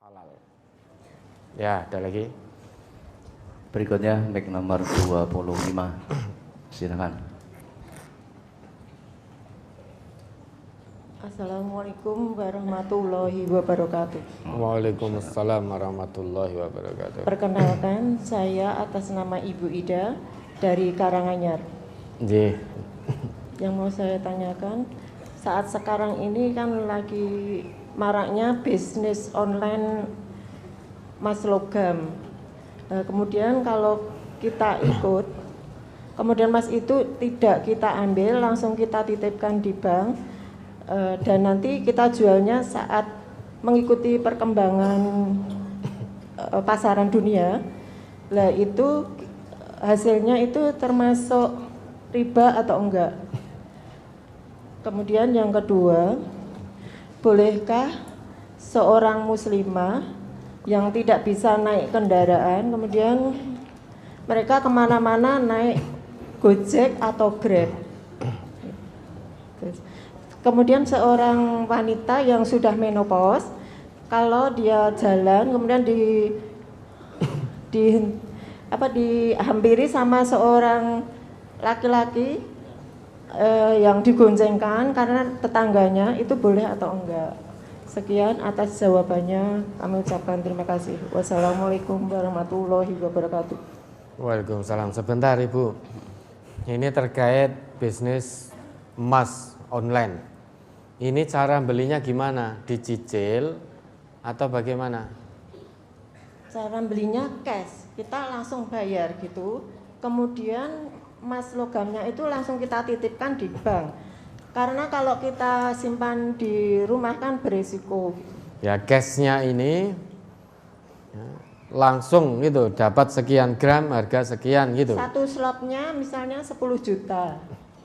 halal. Ya, ada lagi. Berikutnya mic nomor 25. Silakan. Assalamualaikum warahmatullahi wabarakatuh. Waalaikumsalam warahmatullahi wabarakatuh. Perkenalkan, saya atas nama Ibu Ida dari Karanganyar. Nggih. Yang mau saya tanyakan, saat sekarang ini kan lagi maraknya bisnis online Mas Logam. Kemudian kalau kita ikut, kemudian Mas itu tidak kita ambil, langsung kita titipkan di bank, dan nanti kita jualnya saat mengikuti perkembangan pasaran dunia. Lah itu hasilnya itu termasuk riba atau enggak? Kemudian yang kedua, bolehkah seorang muslimah yang tidak bisa naik kendaraan, kemudian mereka kemana-mana naik Gojek atau Grab? Kemudian seorang wanita yang sudah menopause, kalau dia jalan kemudian dihampiri sama seorang laki-laki yang digoncengkan karena tetangganya, itu boleh atau enggak? Sekian atas jawabannya, kami ucapkan terima kasih. Wassalamualaikum warahmatullahi wabarakatuh. Waalaikumsalam. Sebentar Ibu, ini terkait bisnis emas online. Ini cara belinya gimana? Dicicil atau bagaimana? Cara belinya cash, kita langsung bayar gitu. Kemudian Mas Logamnya itu langsung kita titipkan di bank. Karena kalau kita simpan di rumah kan berisiko. Ya, cashnya ini ya, langsung gitu, dapat sekian gram, harga sekian gitu. Satu slotnya misalnya 10 juta.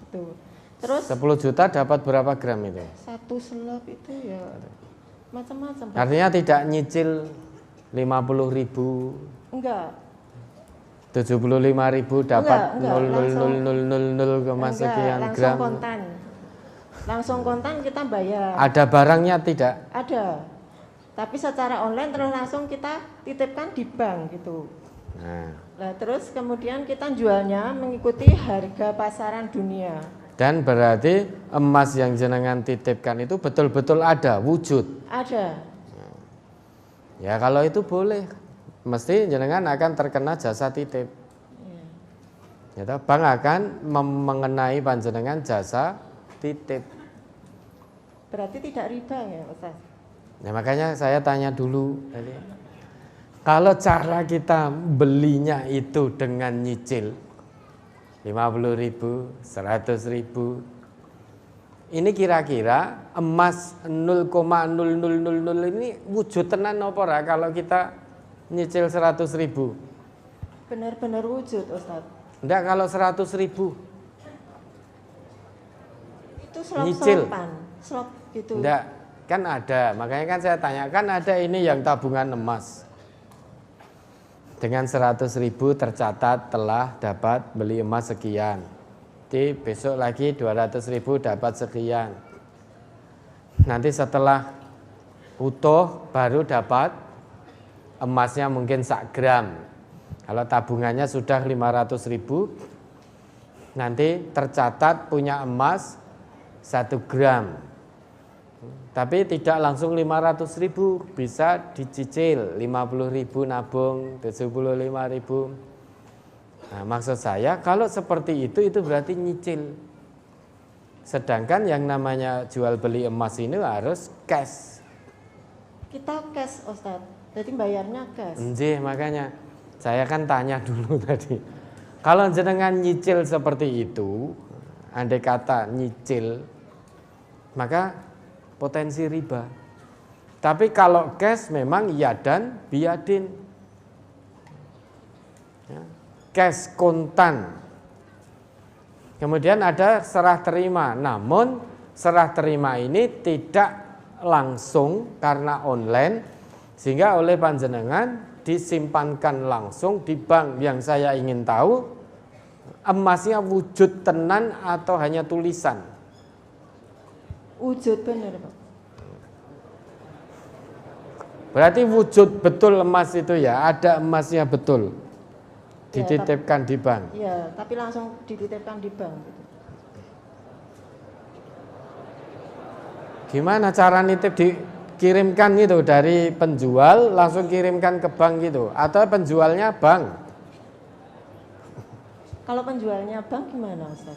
Gitu. Terus 10 juta dapat berapa gram itu? satu slot itu ya macam-macam. Artinya tidak nyicil 50.000, Enggak. 75.000 dapat Enggak, 0,0000 sekian langsung gram. kontan. Langsung kontan kita bayar. Ada barangnya tidak? Ada. Tapi secara online terus langsung kita titipkan di bank gitu. Nah, terus kemudian kita jualnya mengikuti harga pasaran dunia. Dan berarti emas yang jenengan titipkan itu betul-betul ada, wujud. Ada. Ya kalau itu boleh, mesti jenengan akan terkena jasa titip. Ya, bank akan mengenai panjenengan jasa titip. Berarti tidak riba ya, Ustaz? Nah makanya saya tanya dulu tadi. Kalau cara kita belinya itu dengan nyicil 50.000, 100.000, ini kira-kira emas 0,0000 ini wujud tenan apa ora kalau kita nyicil 100.000? Benar-benar wujud, Ustaz. Enggak, kalau 100.000 Itu nyicil. slop gitu. Enggak, kan ada. Makanya kan saya tanya, kan ada ini yang tabungan emas. Dengan 100.000 tercatat telah dapat beli emas sekian. Nanti besok lagi 200.000 dapat sekian. Nanti setelah utuh baru dapat emasnya mungkin 1 gram. Kalau tabungannya sudah 500.000, nanti tercatat punya emas 1 gram. Tapi tidak langsung 500.000, bisa dicicil 50.000 nabung, 75.000. Nah, maksud saya kalau seperti itu berarti nyicil. Sedangkan yang namanya jual beli emas ini harus cash. Kita cash, Ustaz. Jadi bayarnya cash. Nggih, makanya saya kan tanya dulu tadi. Kalau jenengan nyicil seperti itu, andai kata nyicil, maka potensi riba. Tapi kalau cash memang yadan biadin. Ya, cash kontan. Kemudian ada serah terima. Namun serah terima ini tidak langsung karena online, sehingga oleh panjenengan disimpankan langsung di bank. Yang saya ingin tahu, emasnya wujud tenan atau hanya tulisan? Wujud benar, Pak. Berarti wujud betul emas itu ya, ada emasnya betul. Ya, Dititipkan di bank. Iya, tapi langsung dititipkan di bank gitu. Gimana cara nitip dikirimkan gitu dari penjual langsung kirimkan ke bank gitu atau penjualnya bank? Kalau penjualnya bank gimana, Ustaz?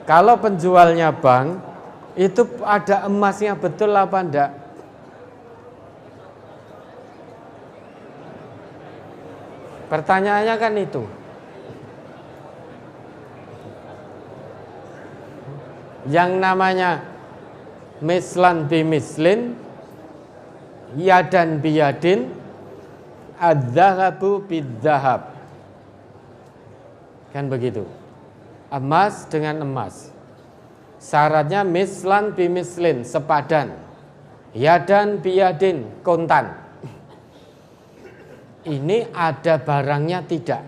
Kalau penjualnya bank itu ada emasnya betul apa enggak? Pertanyaannya kan itu. Yang namanya mislan bimislin, yadan biyadin, adzahabu bidzahab. Kan begitu. Emas dengan emas. Syaratnya mislan bimislin, sepadan. Yadan biyadin, kontan. Ini ada barangnya tidak.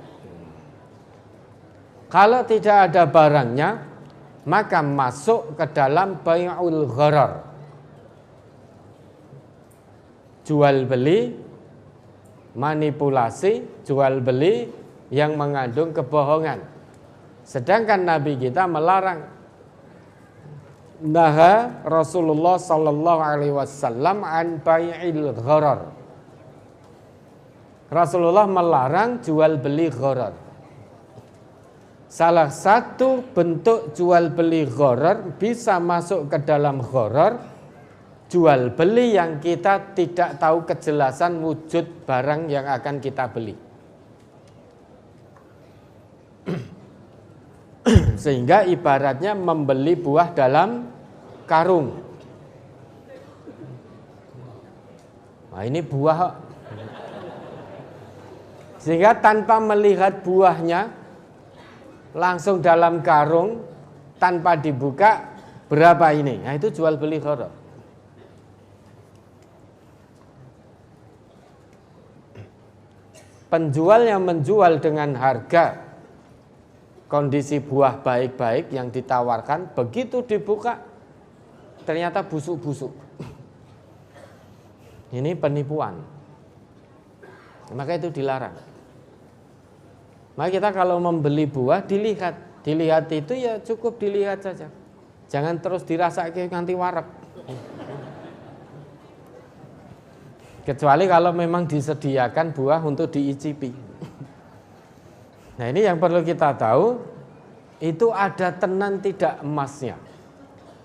Kalau tidak ada barangnya, maka masuk ke dalam bai'ul gharar. Jual beli, manipulasi, jual beli yang mengandung kebohongan. Sedangkan Nabi kita melarang. Naha Rasulullah sallallahu alaihi wasallam an bai'il gharar. Rasulullah melarang jual beli gharar. Salah satu bentuk jual beli gharar bisa masuk ke dalam gharar, jual beli yang kita tidak tahu kejelasan wujud barang yang akan kita beli. Sehingga ibaratnya membeli buah dalam karung. Nah, ini buah. Sehingga tanpa melihat buahnya langsung dalam karung tanpa dibuka, berapa ini? Nah, itu jual beli gharar. Penjual yang menjual dengan harga kondisi buah baik-baik yang ditawarkan, begitu dibuka ternyata busuk-busuk. Ini penipuan. Maka itu dilarang. Maka kita kalau membeli buah dilihat itu ya cukup dilihat saja. Jangan terus dirasake nganti warak. Kecuali kalau memang disediakan buah untuk diicipi. Nah, ini yang perlu kita tahu, itu ada tenan tidak emasnya.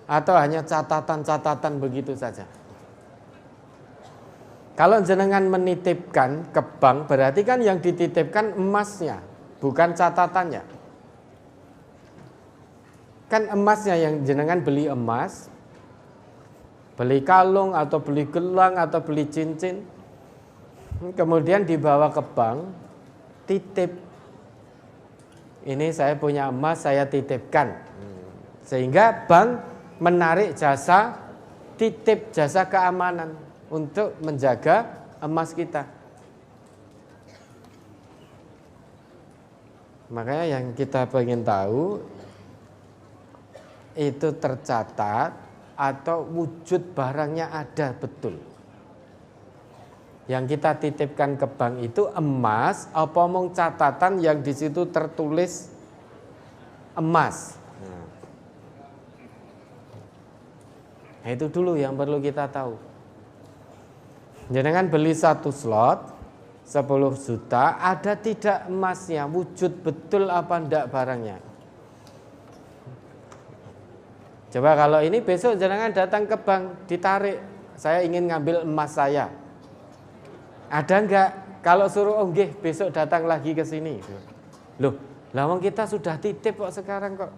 Atau hanya catatan-catatan begitu saja. Kalau jenengan menitipkan ke bank, berarti kan yang dititipkan emasnya, bukan catatannya. Kan emasnya yang jenengan beli emas, beli kalung atau beli gelang atau beli cincin, kemudian dibawa ke bank, titip. Ini saya punya emas, saya titipkan. Sehingga bank menarik jasa titip, jasa keamanan untuk menjaga emas kita. Makanya yang kita pengen tahu itu tercatat atau wujud barangnya ada betul. Yang kita titipkan ke bank itu emas apa mong catatan yang di situ tertulis emas. Nah, itu dulu yang perlu kita tahu. Jangan beli satu slot 10 juta, ada tidak emasnya, wujud betul apa enggak barangnya. Coba kalau ini besok jangan datang ke bank, ditarik, saya ingin ngambil emas saya. Ada enggak? Kalau suruh nggih, besok datang lagi ke sini. Loh, lawang kita sudah titip kok sekarang kok.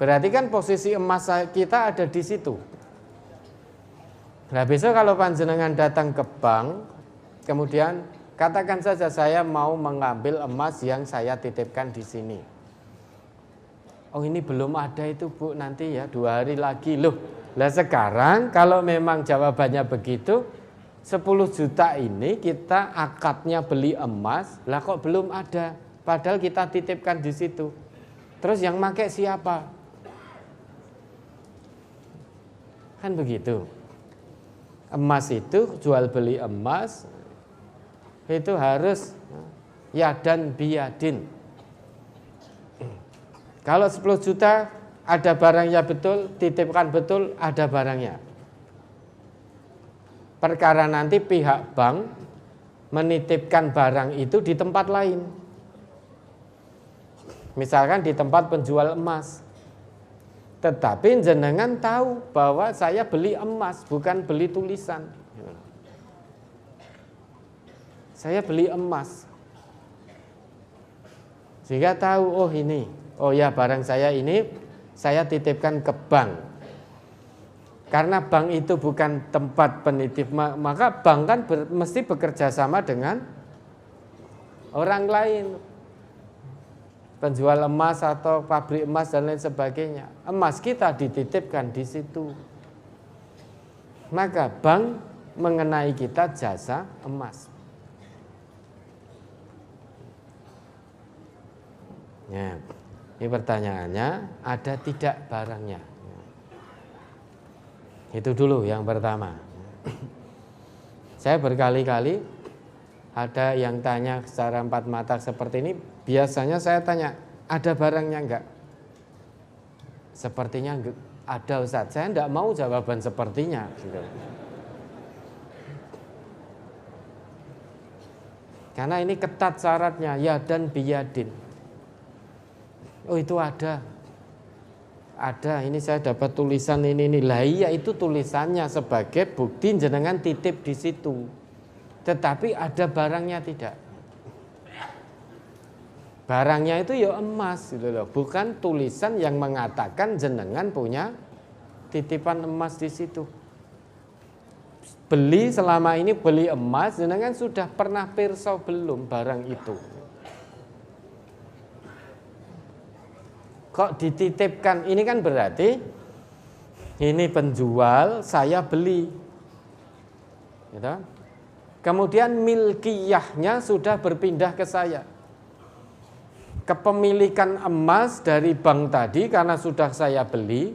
Berarti kan posisi emas kita ada di situ. Nah, besok kalau panjenengan datang ke bank, kemudian katakan saja saya mau mengambil emas yang saya titipkan di sini. Oh, ini belum ada itu Bu, nanti ya 2 hari lagi. Loh, lah sekarang kalau memang jawabannya begitu, 10 juta ini kita akadnya beli emas, lah kok belum ada, padahal kita titipkan di situ. Terus yang pakai siapa? Kan begitu. Emas itu, jual beli emas itu harus yadan biyadin. Kalau 10 juta ada barangnya betul, titipkan betul, ada barangnya. Perkara nanti pihak bank menitipkan barang itu di tempat lain. Misalkan di tempat penjual emas. Tetapi jenengan tahu bahwa saya beli emas, bukan beli tulisan. Saya beli emas. Sehingga tahu, oh ini, oh ya barang saya ini saya titipkan ke bank. Karena bank itu bukan tempat penitip, maka bank kan mesti bekerja sama dengan orang lain. Penjual emas atau pabrik emas dan lain sebagainya. Emas kita dititipkan di situ. Maka bank mengenai kita jasa emas. Ya, ini pertanyaannya, ada tidak barangnya? Itu dulu yang pertama. Saya berkali-kali ada yang tanya secara empat mata seperti ini. Biasanya saya tanya, ada barangnya enggak? Sepertinya ada Ustaz. Saya enggak mau jawaban sepertinya. Karena ini ketat syaratnya, ya dan biyadin. Oh itu ada. Ada, ini saya dapat tulisan ini. Lah iya itu tulisannya sebagai bukti jenengan titip di situ. Tetapi ada barangnya tidak. Barangnya itu ya emas gitu loh, bukan tulisan yang mengatakan jenengan punya titipan emas di situ. Beli selama ini beli emas, jenengan sudah pernah pirsa belum barang itu? Kok dititipkan? Ini kan berarti ini penjual, saya beli. Gitu. Kemudian milkiyahnya sudah berpindah ke saya. Kepemilikan emas dari bank tadi karena sudah saya beli,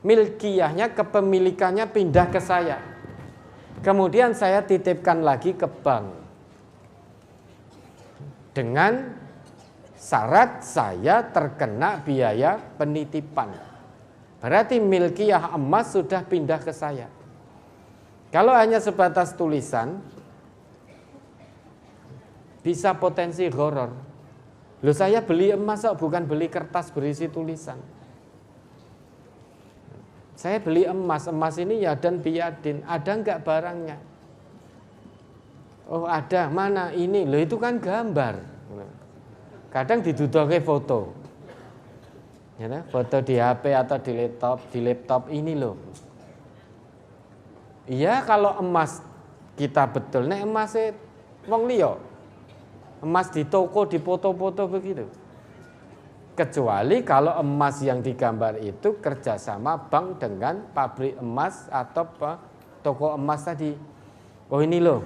milkiyahnya, kepemilikannya pindah ke saya. Kemudian saya titipkan lagi ke bank. Dengan syarat saya terkena biaya penitipan. Berarti milkiyah emas sudah pindah ke saya. Kalau hanya sebatas tulisan, bisa potensi gharar. Loh saya beli emas kok, bukan beli kertas berisi tulisan. Saya beli emas, emas ini ya dan biyadin, ada enggak barangnya? Oh ada, mana ini? Loh itu kan gambar. Kadang didudoke foto. Ya, foto di HP atau di laptop ini loh. Iya kalau emas kita betul, nek emas wong liya. Emas di toko, di foto-foto begitu. Kecuali kalau emas yang digambar itu kerjasama bank dengan pabrik emas atau toko emas tadi. Oh ini loh.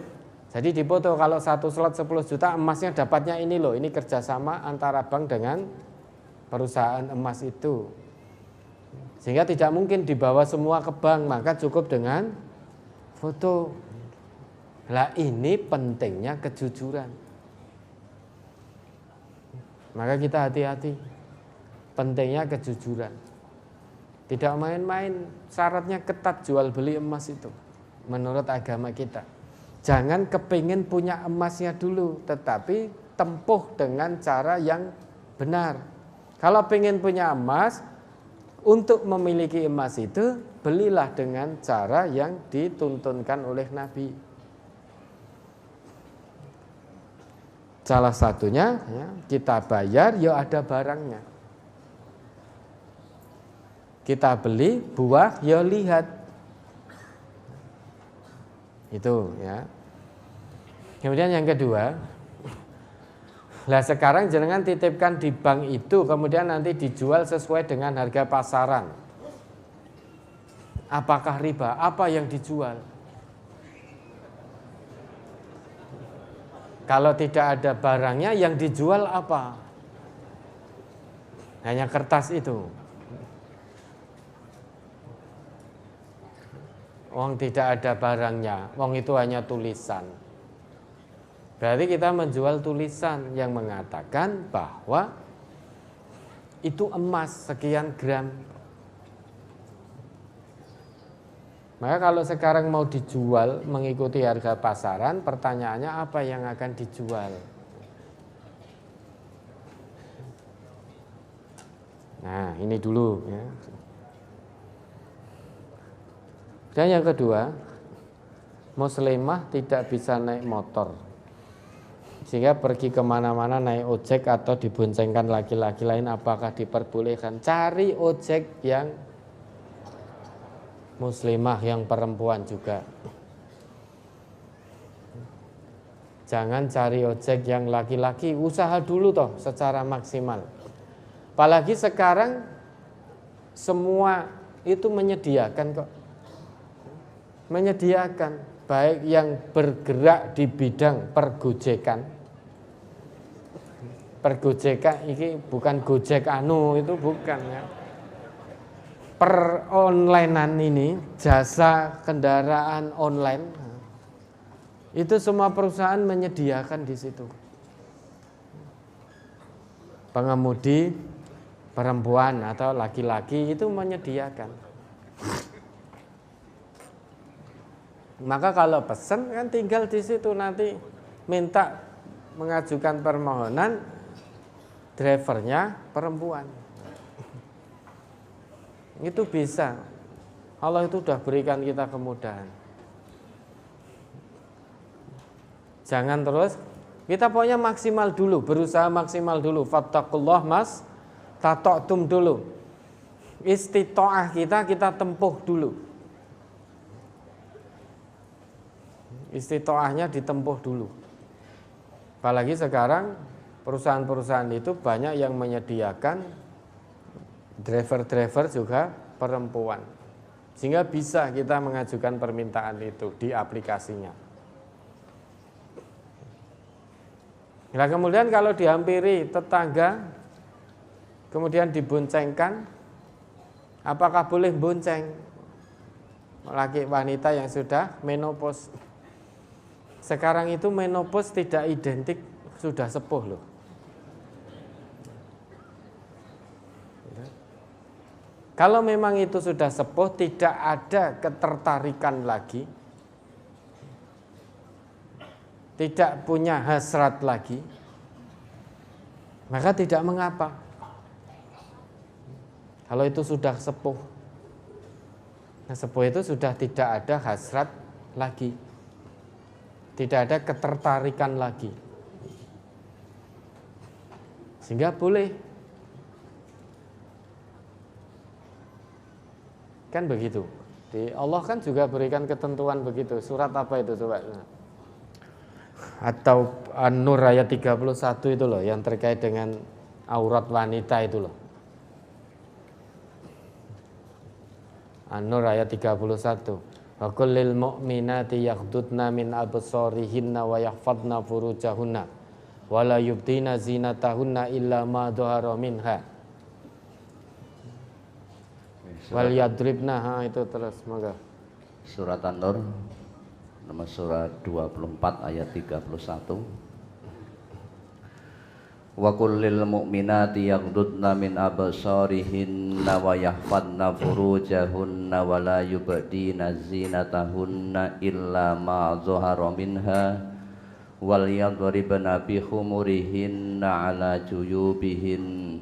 Jadi di foto kalau satu slot 10 juta emasnya dapatnya ini loh. Ini kerjasama antara bank dengan perusahaan emas itu. Sehingga tidak mungkin dibawa semua ke bank, maka cukup dengan foto. Lah ini pentingnya kejujuran. Maka kita hati-hati. Pentingnya kejujuran. Tidak main-main, syaratnya ketat jual beli emas itu. Menurut agama kita. Jangan kepingin punya emasnya dulu, tetapi tempuh dengan cara yang benar. Kalau pengen punya emas, untuk memiliki emas itu, belilah dengan cara yang dituntunkan oleh Nabi. Salah satunya ya, kita bayar, ya ada barangnya. Kita beli buah, ya lihat. Itu ya. Kemudian yang kedua, lah sekarang jenengan titipkan di bank itu, kemudian nanti dijual sesuai dengan harga pasaran. Apakah riba? Apa yang dijual? Kalau tidak ada barangnya, yang dijual apa? Hanya kertas itu. Wong tidak ada barangnya, wong itu hanya tulisan. Berarti kita menjual tulisan yang mengatakan bahwa itu emas sekian gram. Maka kalau sekarang mau dijual mengikuti harga pasaran, pertanyaannya apa yang akan dijual? Nah, ini dulu ya. Dan yang kedua, muslimah tidak bisa naik motor, sehingga pergi kemana-mana naik ojek atau diboncengkan laki-laki lain, apakah diperbolehkan? Cari ojek yang muslimah, yang perempuan juga. Jangan cari ojek yang laki-laki, usaha dulu toh secara maksimal. Apalagi sekarang semua itu menyediakan kok. Menyediakan, baik yang bergerak di bidang pergojekan. Pergojekan ini bukan Gojek itu bukan ya. Peronlinean ini, jasa kendaraan online, itu semua perusahaan menyediakan di situ. Pengemudi perempuan atau laki-laki itu menyediakan. Maka kalau pesan kan tinggal di situ, nanti minta mengajukan permohonan, drivernya perempuan. Itu bisa. Allah itu sudah berikan kita kemudahan. Jangan terus, kita pokoknya maksimal dulu, berusaha maksimal dulu. Fattakullah mas, tatoktum dulu. Istitoah kita tempuh dulu. Istitoahnya ditempuh dulu. Apalagi sekarang perusahaan-perusahaan itu banyak yang menyediakan driver-driver juga perempuan, sehingga bisa kita mengajukan permintaan itu di aplikasinya. Nah kemudian kalau dihampiri tetangga, kemudian diboncengkan, apakah boleh bonceng laki wanita yang sudah menopause? Sekarang itu menopause tidak identik sudah sepuh loh. Kalau memang itu sudah sepuh, tidak ada ketertarikan lagi, tidak punya hasrat lagi, maka tidak mengapa. Kalau itu sudah sepuh, nah sepuh itu sudah tidak ada hasrat lagi, tidak ada ketertarikan lagi, sehingga boleh. Kan begitu. Allah kan juga berikan ketentuan begitu. Surat apa itu coba? Atau An-Nur ayat 31 itu loh, yang terkait dengan aurat wanita itu loh. An-Nur ayat 31. Wa kullil mu'minati yaghdudna min absarihinna wa yahfadna furujahunna wa la yubdina zinatahunna illa ma dhahara minha wal yadribna. Itu terus monggo. Surat An-Nur nomor surat 24 ayat 31. Wa kullil mu'minati yaghdudna min absarihinna wa yahfadna furujahunna wa la yubdina zinatahunna illa ma dhahara minha wal yadribna bi khumurihinna ala juyubihin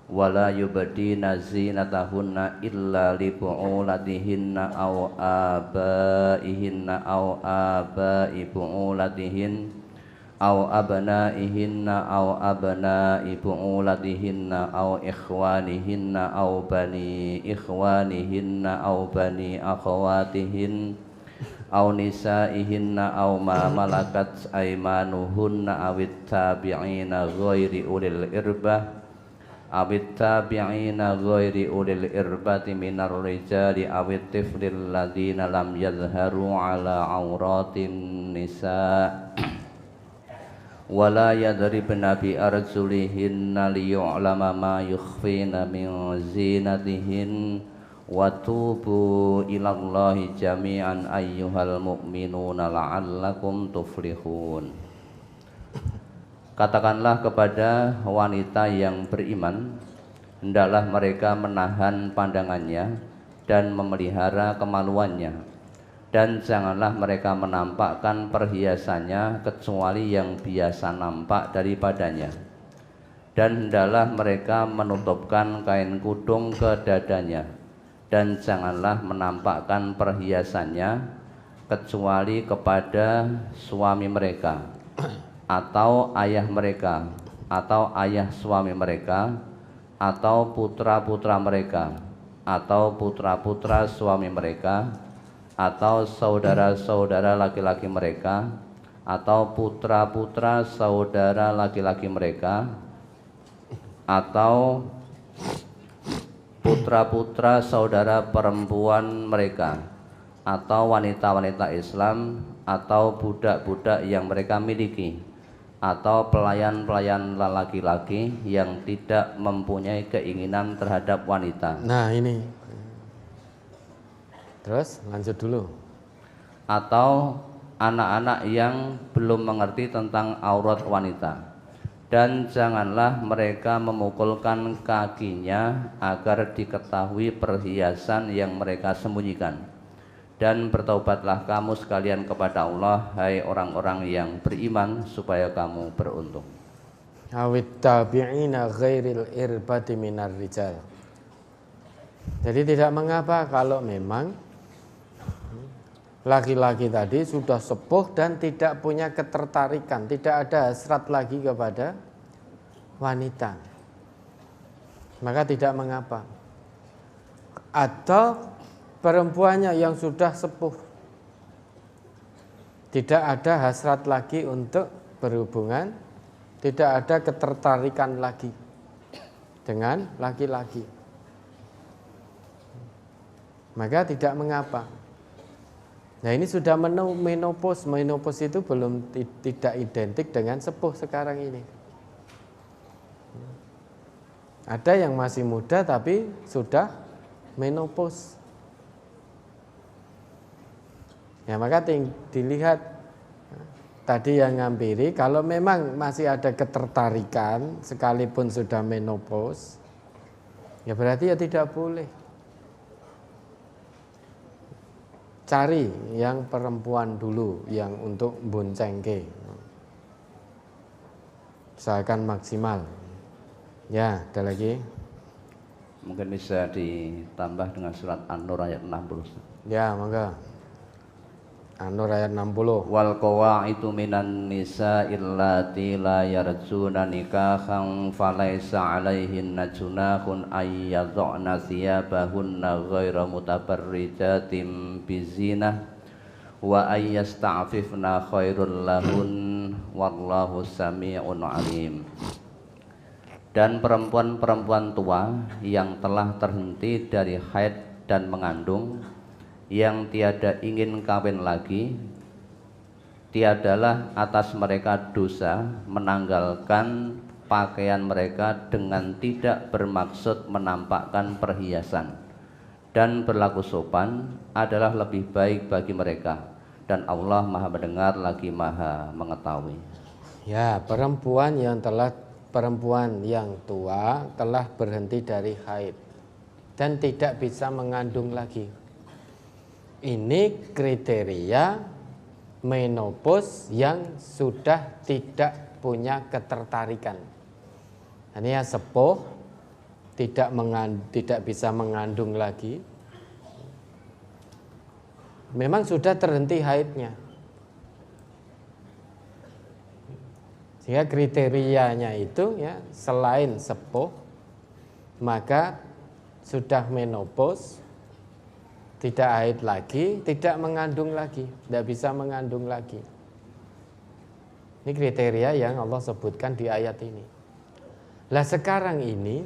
wa la yubdina zinatahunna illa li bu'ulatihinna aw abaihinna aw abai bu'ulatihin aw abnaihinna aw abnai bu'ulatihinna aw ikhwanihinna aw bani ikhwanihinna aw bani akhawatihin aw nisaihinna aw ma malakat aymanuhunna awit tabi'ina ghairi ulil irbah awit tabi'ina ghairi ulil irbati minar rijali awit tiflil ladina lam yadhharu ala auratin nisa' wala yadribna bi arjulihinna liyu'lama ma yukhfina min zinatihin wa tubu ilallahi jami'an ayyuhal mu'minuna la'allakum tuflihun. Katakanlah kepada wanita yang beriman, hendaklah mereka menahan pandangannya dan memelihara kemaluannya, dan janganlah mereka menampakkan perhiasannya kecuali yang biasa nampak daripadanya, dan hendaklah mereka menutupkan kain kudung ke dadanya, dan janganlah menampakkan perhiasannya kecuali kepada suami mereka atau ayah mereka atau ayah suami mereka atau putra-putra mereka atau putra-putra suami mereka atau saudara-saudara laki-laki mereka atau putra-putra saudara laki-laki mereka atau putra-putra saudara perempuan mereka atau wanita-wanita Islam atau budak-budak yang mereka miliki atau pelayan-pelayan laki-laki yang tidak mempunyai keinginan terhadap wanita. Nah ini, terus lanjut dulu. Atau anak-anak yang belum mengerti tentang aurat wanita, dan janganlah mereka memukulkan kakinya agar diketahui perhiasan yang mereka sembunyikan. Dan bertaubatlah kamu sekalian kepada Allah, hai orang-orang yang beriman, supaya kamu beruntung. Awit tabi'ina ghairil irbati minar rijal. Jadi tidak mengapa kalau memang laki-laki tadi sudah sepuh dan tidak punya ketertarikan, tidak ada hasrat lagi kepada wanita, maka tidak mengapa. Atau perempuannya yang sudah sepuh, tidak ada hasrat lagi untuk berhubungan, tidak ada ketertarikan lagi dengan laki-laki, maka tidak mengapa. Nah ini sudah menopause. Menopause itu belum tidak identik dengan sepuh sekarang ini. Ada yang masih muda tapi sudah menopause. Ya maka dilihat tadi yang ngampiri, kalau memang masih ada ketertarikan sekalipun sudah menopause, ya berarti ya tidak boleh. Cari yang perempuan dulu yang untuk boncengke, usahakan maksimal. Ya, ada lagi. Mungkin bisa ditambah dengan surat An-Nur ayat 60. Ya, mangga. An-Nur ayat 60. Wal qawaidu minan nisa illati la yarjuna nikahan falaisa alaihinna junahun ay yadh'na thiyabahunna ghaira mutabarrijatin bizinah wa ay yasta'fifna khairul lahun wallahu sami'un alim. Dan perempuan-perempuan tua yang telah terhenti dari haid dan mengandung, yang tiada ingin kawin lagi, tiadalah atas mereka dosa menanggalkan pakaian mereka dengan tidak bermaksud menampakkan perhiasan, dan berlaku sopan adalah lebih baik bagi mereka, dan Allah Maha Mendengar lagi Maha Mengetahui. Ya, perempuan yang tua telah berhenti dari haid dan tidak bisa mengandung lagi. Ini kriteria menopause yang sudah tidak punya ketertarikan. Ini ya sepuh, tidak bisa mengandung lagi. Memang sudah terhenti haidnya. Sehingga kriterianya itu ya selain sepuh, maka sudah menopause, tidak haid lagi, tidak mengandung lagi, tidak bisa mengandung lagi. Ini kriteria yang Allah sebutkan di ayat ini. Lah sekarang ini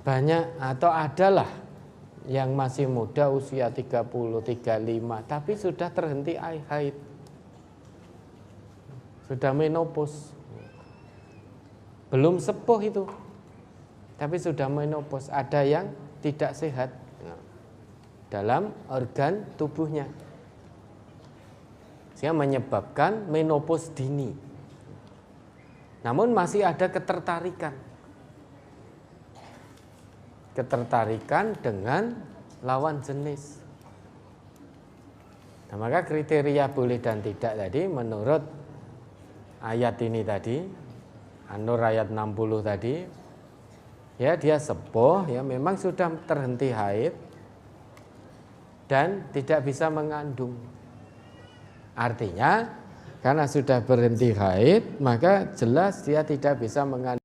banyak atau adalah yang masih muda usia 30, 35 tapi sudah terhenti haid. Sudah menopause. Belum sepuh itu. Tapi sudah menopause. Ada yang tidak sehat dalam organ tubuhnya, sehingga menyebabkan menopause dini. Namun masih ada ketertarikan dengan lawan jenis. Nah, maka kriteria boleh dan tidak tadi menurut ayat ini tadi, An-Nur ayat 60 tadi, ya dia sepuh, ya memang sudah terhenti haid dan tidak bisa mengandung. Artinya karena sudah berhenti haid, maka jelas dia tidak bisa mengandung.